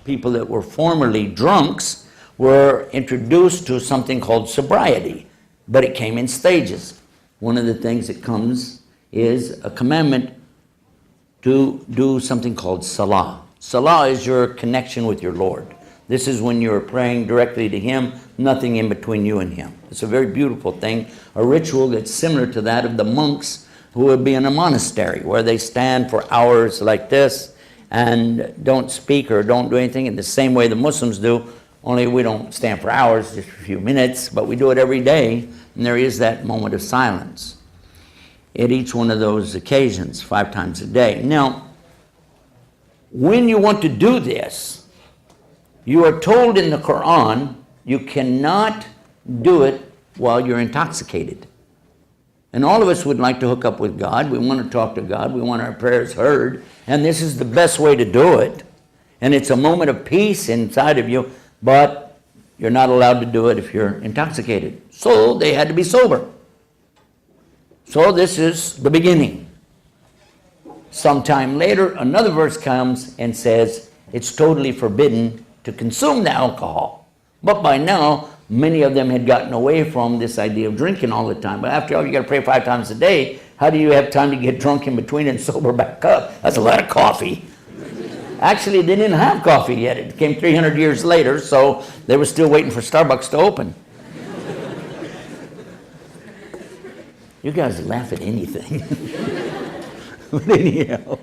people that were formerly drunks were introduced to something called sobriety, but it came in stages. One of the things that comes is a commandment to do something called salah. Salah is your connection with your Lord. This is when you're praying directly to Him, nothing in between you and Him. It's a very beautiful thing, a ritual that's similar to that of the monks who would be in a monastery, where they stand for hours like this and don't speak or don't do anything in the same way the Muslims do, only we don't stand for hours, just a few minutes, but we do it every day, and there is that moment of silence at each one of those occasions, 5 times a day. Now, when you want to do this, you are told in the Quran you cannot do it while you're intoxicated. And all of us would like to hook up with God. We want to talk to God. We want our prayers heard. And this is the best way to do it. And it's a moment of peace inside of you, but you're not allowed to do it if you're intoxicated. So they had to be sober. So this is the beginning. Sometime later, another verse comes and says it's totally forbidden to consume the alcohol. But by now, many of them had gotten away from this idea of drinking all the time. But after all, you got to pray 5 times a day. How do you have time to get drunk in between and sober back up? That's a lot of coffee. Actually, they didn't have coffee yet. It came 300 years later, so they were still waiting for Starbucks to open. You guys laugh at anything. But anyhow.